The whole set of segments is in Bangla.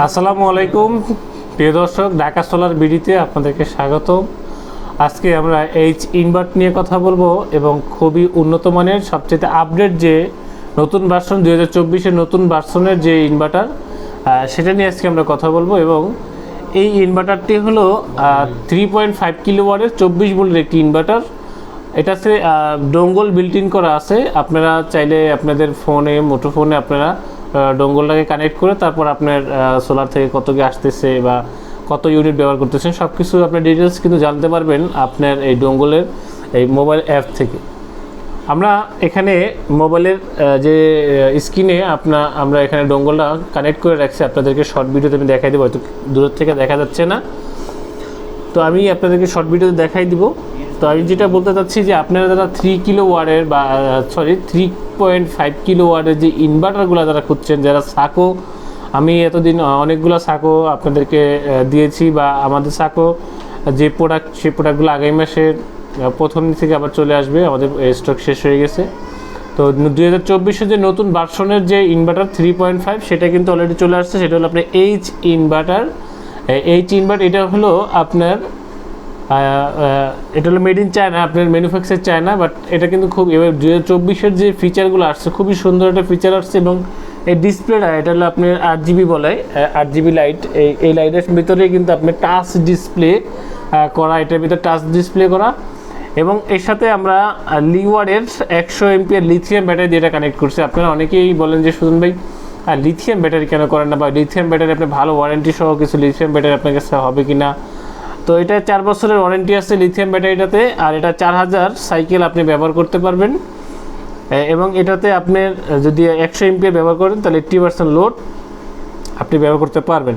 আসসালামু আলাইকুম প্রিয় দর্শক, ঢাকা সোলার বিডিতে আপনাদেরকে স্বাগত। আজকে আমরা এইচ ইনভার্ট নিয়ে কথা বলবো এবং খুবই উন্নত মানের সবচেয়ে আপডেট যে নতুন ভার্সন 2024-এর নতুন ভার্সনের যে ইনভার্টার সেটা নিয়ে আজকে আমরা কথা বলবো। এবং এই ইনভার্টারটি হলো 3.5 কিলোওয়াটের 24 ভোল্টের একটি ইনভার্টার। এটাতে ডোঙ্গল বিল্ট ইন করা আছে। আপনারা চাইলে আপনাদের ফোনে মুঠোফোনে আপনারা ডোঙ্গলটাকে কানেক্ট করে তারপর আপনার সোলার থেকে কত কি আসতেছে বা কত ইউনিট ব্যবহার করতেছেন সব কিছু আপনার ডিটেলস কিন্তু জানতে পারবেন আপনার এই ডোঙ্গলের এই মোবাইল অ্যাপ থেকে। আমরা এখানে মোবাইলের যে স্ক্রিনে আমরা এখানে ডোঙ্গলটা কানেক্ট করে রাখছি। আপনাদেরকে শর্ট ভিডিওতে আমি দেখাই দেবো, হয়তো দূরের থেকে দেখা যাচ্ছে না, তো আমি আপনাদেরকে শর্ট ভিডিওতে দেখাই দিব। তো আমি যেটা বলতে চাচ্ছি যে আপনারা যারা 3 কিলোওয়াটের বা 3.5 কিলোওয়াটের যে ইনভার্টারগুলো যারা খুঁজছেন, যারা সাকো, আমি এতদিন অনেকগুলো সাকো আপনাদেরকে দিয়েছি বা আমাদের সাকো যে প্রোডাক্ট সেই প্রোডাক্টগুলো আগামী মাসের প্রথম থেকে আবার চলে আসবে, আমাদের স্টক শেষ হয়ে গেছে। তো 2024-এর যে নতুন ভার্সনের যে ইনভার্টার 3.5 সেটা কিন্তু অলরেডি চলে আসছে। সেটা হলো আপনার এইচ ইনভার্টার। এটা হলো আপনার এটা হলো মেড ইন চায়না, আপনার ম্যানুফ্যাকচার চায়না, বাট এটা কিন্তু খুব এবার 2024-এর যে ফিচারগুলো আসছে খুবই সুন্দর একটা ফিচার আসছে। এবং এই ডিসপ্লেটা এটা হলো আপনার 8GB বলে, 8GB লাইট। এই লাইটের ভিতরে কিন্তু আপনার টাচ ডিসপ্লে করা, এটার ভিতরে টাচ ডিসপ্লে করা। এবং এর সাথে আমরা লিওয়ার্ডের 100 এমপিআর লিথিয়াম ব্যাটারি দিয়ে এটা কানেক্ট করছি। আপনারা অনেকেই বলেন যে সুজন ভাই লিথিয়াম ব্যাটারি কেন করেন না, বা লিথিয়াম ব্যাটারি আপনি ভালো ওয়ারেন্টি সহ কিছু লিথিয়াম ব্যাটারি আপনার কাছে হবে কি না। তো এটা 4 বছরের ওয়ারেন্টি আছে লিথিয়াম ব্যাটারিটাতে, আর এটা 4000 সাইকেল আপনি ব্যবহার করতে পারবেন। এবং এটাতে আপনার যদি 100 এমপিআর ব্যবহার করেন তাহলে 80% লোড আপনি ব্যবহার করতে পারবেন।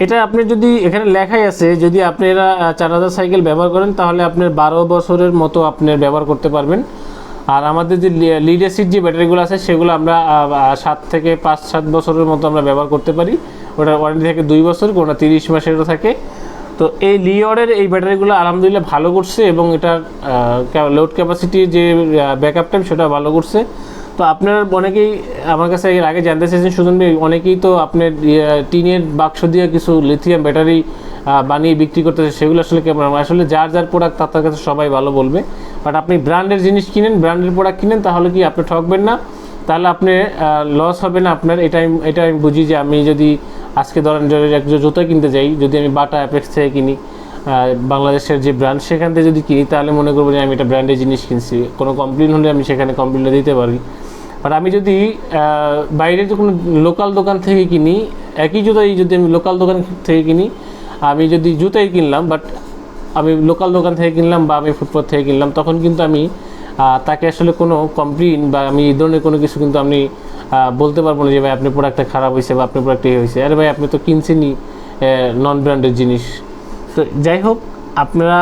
এটা আপনি যদি এখানে লেখাই আছে, যদি আপনারা 4000 সাইকেল ব্যবহার করেন তাহলে আপনার 12 বছরের মতো আপনার ব্যবহার করতে পারবেন। আর আমাদের যে লিড অ্যাসিড যে ব্যাটারিগুলো আছে সেগুলো আমরা 7 থেকে 5-7 বছরের মতো আমরা ব্যবহার করতে পারি। ওটার ওয়ারেন্টি থাকে 2 বছর, কোনো 30 মাসেরও থাকে। তো এই লিওরের এই ব্যাটারিগুলো আলহামদুলিল্লাহ ভালো করছে এবং এটার লোড ক্যাপাসিটি যে ব্যাকআপ টাইম সেটা ভালো করছে। তো আপনার অনেকেই আমার কাছে এর আগে জানতে চেয়েছেন সুজন ভাই, অনেকেই তো আপনার টিনের বাক্স দিয়ে কিছু লিথিয়াম ব্যাটারি বানিয়ে বিক্রি করতেছে, সেগুলো আসলে কেমন? আসলে যার যার প্রোডাক্ট তার কাছে সবাই ভালো বলবে, বাট আপনি ব্র্যান্ডের জিনিস কিনেন, ব্র্যান্ডের প্রোডাক্ট কিনেন, তাহলে কি আপনি ঠকবেন না, তাহলে আপনি লস হবে না আপনার। এটা আমি বুঝি যে আমি যদি আজকে ধরেন একটা জুতো কিনতে যাই, যদি আমি বাটা অ্যাপেক্স থেকে কিনি, বাংলাদেশের যে ব্র্যান্ড সেখান থেকে যদি কিনি, তাহলে মনে করবো যে আমি এটা ব্র্যান্ডের জিনিস কিনছি। কোনো কমপ্লেন হলে আমি সেখানে কমপ্লেনটা দিতে পারি। বাট আমি যদি বাইরে যে কোনো লোকাল দোকান থেকে কিনি, একই জুতাই যদি আমি লোকাল দোকান থেকে কিনি, আমি যদি জুতাই কিনলাম, বাট আমি লোকাল দোকান থেকে কিনলাম বা আমি ফুটপাথ থেকে কিনলাম, তখন কিন্তু আমি তাকে আসলে কোনো কমপ্লেন বা আমি এই ধরনের কোনো কিছু কিন্তু আমি বলতে পারবো না যে ভাই আপনার প্রোডাক্টটা খারাপ হয়েছে বা আপনার প্রোডাক্টটা হয়েছে। আরে ভাই আপনি তো কিনছেনই নন ব্র্যান্ডের জিনিস। তো যাই হোক, আপনারা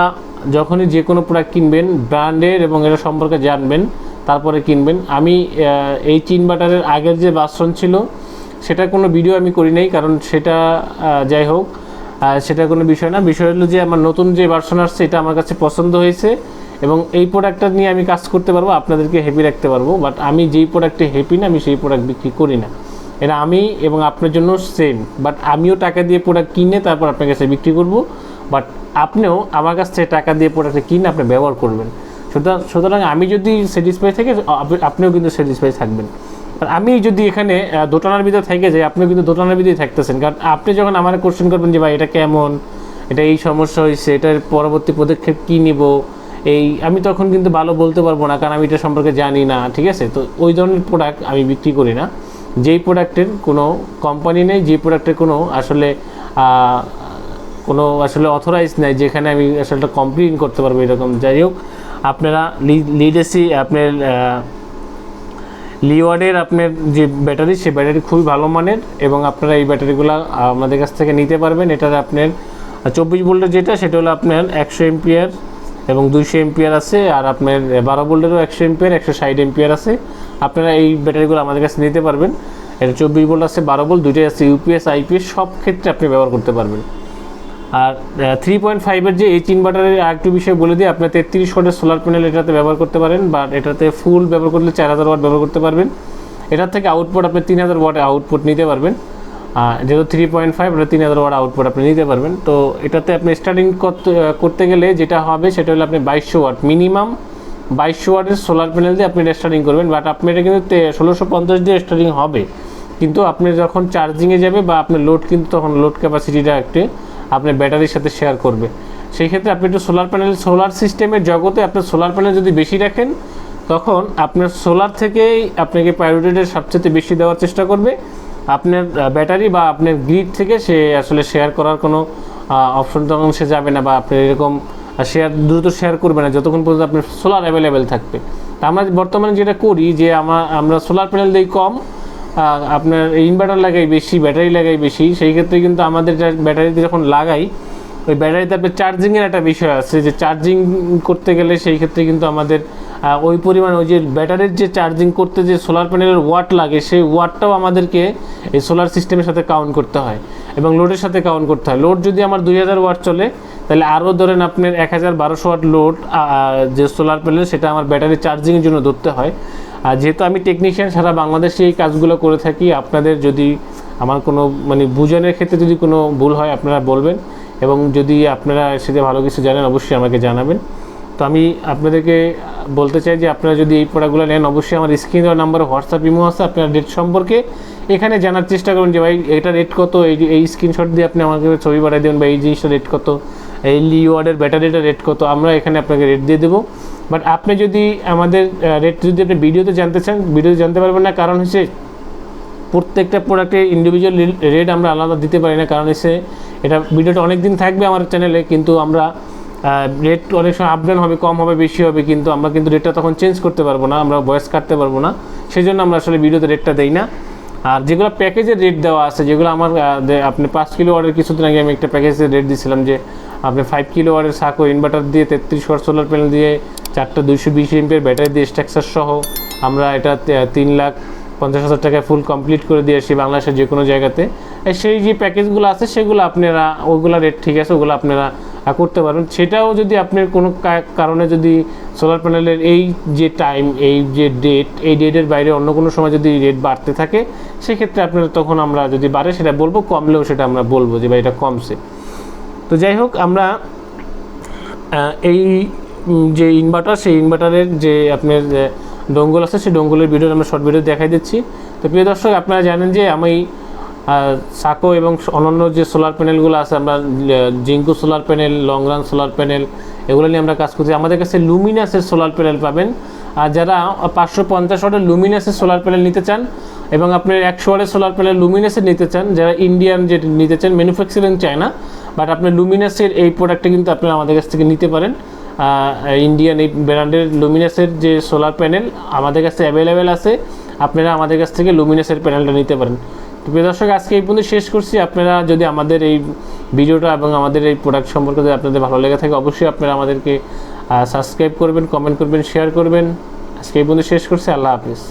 যখনই যে কোনো প্রোডাক্ট কিনবেন ব্র্যান্ডের এবং এটা সম্পর্কে জানবেন তারপরে কিনবেন। আমি এই ইনভার্টারের আগের যে ভার্সন ছিল সেটা কোনো ভিডিও আমি করি নাই, কারণ সেটা যাই হোক সেটা কোনো বিষয় না। বিষয় হলো যে আমার নতুন যে ভার্সন আসছে এটা আমার কাছে পছন্দ হয়েছে এবং এই প্রোডাক্টটা নিয়ে আমি কাজ করতে পারবো, আপনাদেরকে হ্যাপি রাখতে পারবো। বাট আমি যেই প্রোডাক্টে হ্যাপি না আমি সেই প্রোডাক্ট বিক্রি করি না। এটা আমি এবং আপনার জন্য সেম। বাট আমিও টাকা দিয়ে প্রোডাক্ট কিনে তারপর আপনার কাছে বিক্রি করব, বাট আপনিও আমার কাছ থেকে টাকা দিয়ে প্রোডাক্টটা কিনে আপনি ব্যবহার করবেন। সুতরাং আমি যদি স্যাটিসফাই থাকি আপনিও কিন্তু স্যাটিসফাই থাকবেন। আর আমি যদি এখানে দোটানার ভিতরে থেকে যাই, আপনিও কিন্তু দোটানার ভিতরেই থাকতেছেন। কারণ আপনি যখন আমার কোশ্চেন করবেন যে ভাই এটা কেমন, এটা এই সমস্যা হয়েছে, এটার পরবর্তী পদক্ষেপ কী নিব, আমি তখন কিন্তু ভালো বলতে পারবো না, কারণ আমি এটা সম্পর্কে জানি না, ঠিক আছে? তো ওই ধরনের প্রোডাক্ট আমি বিক্রি করি না, যেই প্রোডাক্টের কোনো কোম্পানি নেই, যে প্রোডাক্টের কোনো আসলে অথরাইজ নেই, যেখানে আমি আসলে কমপ্লেন করতে পারবো এরকম। যাই হোক, আপনারা আপনার লিওয়ার্ডের আপনার যে ব্যাটারি, সেই ব্যাটারি খুবই ভালো মানের এবং আপনারা এই ব্যাটারিগুলো আমাদের কাছ থেকে নিতে পারবেন। এটার আপনার 24 ভোল্টের যেটা সেটা হলো আপনার 100 এমপিআর এবং 200 এমপিআর আছে, আর আপনার 12 ভোল্টেরও 100 এমপিআর 160 এমপিআর আছে। আপনারা এই ব্যাটারিগুলো আমাদের কাছে নিতে পারবেন। এটা 24 ভোল্ট আছে, 12 ভোল্ট, দুইটাই আছে, ইউপিএস আইপিএস সব ক্ষেত্রে আপনি ব্যবহার করতে পারবেন। আর 3.5-এর যে এইচ ইনভার্টারের আরেকটু বিষয় বলে দিই, আপনার 33 ওয়াটের সোলার প্যানেল এটাতে ব্যবহার করতে পারেন, বা এটাতে ফুল ব্যবহার করলে 4000 ওয়াট ব্যবহার করতে পারবেন। এটার থেকে আউটপুট আপনি 3000 ওয়াটের আউটপুট নিতে পারবেন। যেহেতু 3.5 ওটা 3000 ওয়াট আউটপুট আপনি নিতে পারবেন। তো এটাতে আপনি স্টার্টিং করতে গেলে যেটা হবে সেটা হলো আপনি 2200 ওয়াট মিনিমাম 2200 ওয়াটের সোলার প্যানেল দিয়ে আপনি স্টার্টিং করবেন। বাট আপনি এটা কিন্তু 1650 দিয়ে স্টার্টিং হবে, কিন্তু আপনি যখন চার্জিংয়ে যাবে বা আপনার লোড কিন্তু তখন লোড ক্যাপাসিটিটা একটু আপনার ব্যাটারির সাথে শেয়ার করবে। সেই ক্ষেত্রে আপনি একটু সোলার সিস্টেমের জগতে আপনার সোলার প্যানেল যদি বেশি রাখেন, তখন আপনার সোলার থেকেই আপনাকে প্রায়োরিটিটা সবচেয়ে বেশি দেওয়ার চেষ্টা করবে। আপনার ব্যাটারি বা আপনার গ্রিড থেকে সে আসলে শেয়ার করার কোনো অপশন তখন সে যাবে না, বা আপনি এরকম দ্রুত শেয়ার করবে না যতক্ষণ পর্যন্ত আপনার সোলার অ্যাভেলেবেল থাকবে। তা আমরা বর্তমানে যেটা করি যে আমরা সোলার প্যানেল দিই কম, আপনার ইনভার্টার লাগাই বেশি, ব্যাটারি লাগাই বেশি। সেই ক্ষেত্রে কিন্তু আমাদের ব্যাটারিতে যখন লাগাই, ওই ব্যাটারিতে আপনার চার্জিংয়ের একটা বিষয় আছে, যে চার্জিং করতে গেলে সেই ক্ষেত্রে কিন্তু আমাদের ওই পরিমাণ ওই যে ব্যাটারির যে চার্জিং করতে যে সোলার প্যানেলের ওয়াট লাগে, সেই ওয়াটটাও আমাদেরকে এই সোলার সিস্টেমের সাথে কাউন্ট করতে হয় এবং লোডের সাথে কাউন্ট করতে হয়। লোড যদি আমার 2000 ওয়াট চলে, তাহলে আরও ধরেন আপনার 1200 ওয়াট লোড যে সোলার প্যানেল, সেটা আমার ব্যাটারি চার্জিংয়ের জন্য ধরতে হয়। আর যেহেতু আমি টেকনিশিয়ান, সারা বাংলাদেশে এই কাজগুলো করে থাকি। আপনাদের যদি আমার কোনো বুঝানোর ক্ষেত্রে যদি কোনো ভুল হয় আপনারা বলবেন, এবং যদি আপনারা সেটা ভালো কিছু জানেন অবশ্যই আমাকে জানাবেন। তো আমি আপনাদেরকে বলতে চাই যে আপনারা যদি এই প্রোডাক্টগুলো নেন, অবশ্যই আমার স্ক্রিন দেওয়ার নাম্বারে হোয়াটসঅ্যাপ ইমো আছে, আপনার রেট সম্পর্কে এখানে জানার চেষ্টা করুন যে ভাই এটা রেট কত, এই স্ক্রিনশট দিয়ে আপনি আমাকে ছবি পাঠিয়ে দেবেন, বা এই জিনিসটা রেট কত, এই লিওয়ার্ডের ব্যাটারিটা রেট কত, আমরা এখানে আপনাকে রেট দিয়ে দেবো। বাট আপনি যদি আমাদের রেট যদি আপনি ভিডিওতে জানতে চান, ভিডিওতে জানতে পারবেন না, কারণ হচ্ছে প্রত্যেকটা প্রোডাক্টের ইন্ডিভিজুয়াল রেট আমরা আলাদা দিতে পারি না। কারণ হচ্ছে এটা ভিডিওটা অনেক দিন থাকবে আমার চ্যানেলে, কিন্তু আমরা রেট অনেক সময় আপ ডাউন হবে, কম হবে, বেশি হবে, কিন্তু আমরা কিন্তু রেটটা তখন চেঞ্জ করতে পারবো না, আমরা ভয়েস কাটতে পারবো না। সেই জন্য আমরা আসলে ভিডিওতে রেটটা দেই না। আর যেগুলো প্যাকেজের রেট দেওয়া আছে, যেগুলো আমার আপনি 5 কিলো ওয়াটের কিছুদিন আগে আমি একটা প্যাকেজের রেট দিয়েছিলাম, যে আপনি 5 কিলো ওয়াটের সাকো ইনভার্টার দিয়ে 33 ওয়াট সোলার প্যানেল দিয়ে 4টা 220 এমপিয়ার ব্যাটারি দিয়ে স্ট্রাকচার সহ আমরা এটা 3,50,000 টাকায় ফুল কমপ্লিট করে দিয়ে আসি বাংলাদেশের যে কোনো জায়গাতে। সেই যে প্যাকেজগুলো আছে সেগুলো আপনারা ওইগুলো রেট ঠিক আছে, ওগুলো আপনারা করতে পারবেন। সেটাও যদি আপনার কোনো কারণে যদি সোলার প্যানেলের এই যে টাইম, এই যে ডেট, এই ডেটের বাইরে অন্য কোনো সময় যদি রেট বাড়তে থাকে, সেক্ষেত্রে আপনারা তখন আমরা যদি বাড়ে সেটা বলবো, কমলেও সেটা আমরা বলবো যে ভাই এটা কমছে। তো যাই হোক, আমরা এই যে ইনভার্টার, সেই ইনভার্টারের যে আপনার ডঙ্গল আছে, সেই ডঙ্গলের ভিডিও আমরা শর্ট ভিডিও দেখাই দিচ্ছি। তো প্রিয় দর্শক, আপনারা জানেন যে আমি সাকো এবং অন্যান্য যে সোলার প্যানেলগুলো আছে, আমরা জিঙ্কু solar panel, long run solar panel, এগুলো নিয়ে আমরা কাজ করছি। আমাদের কাছে লুমিনাসের সোলার প্যানেল পাবেন। আর যারা 550 ওয়াটের লুমিনাসের সোলার প্যানেল নিতে চান এবং আপনার 100 ওয়াটের সোলার প্যানেল লুমিনাসের নিতে চান, যারা ইন্ডিয়ান যে নিতে চান, ম্যানুফ্যাকচারিং চায় না, বাট আপনার লুমিনাসের এই প্রোডাক্টটা কিন্তু আপনারা আমাদের কাছ থেকে নিতে পারেন। ইন্ডিয়ান এই ব্র্যান্ডের লুমিনাসের যে সোলার প্যানেল আমাদের কাছে অ্যাভেলেবেল আছে, আপনারা আমাদের কাছ থেকে লুমিনাসের প্যানেলটা নিতে পারেন। তো প্রিয় দর্শক, আজকে এই পর্যন্ত শেষ করছি। আপনারা যদি আমাদের এই ভিডিওটা এবং আমাদের এই প্রোডাক্ট সম্পর্কে যদি আপনাদের ভালো লেগে থাকে, অবশ্যই আপনারা আমাদেরকে সাবস্ক্রাইব করবেন, কমেন্ট করবেন, শেয়ার করবেন। আজকে এই পর্যন্ত শেষ করছি। আল্লাহ হাফিজ।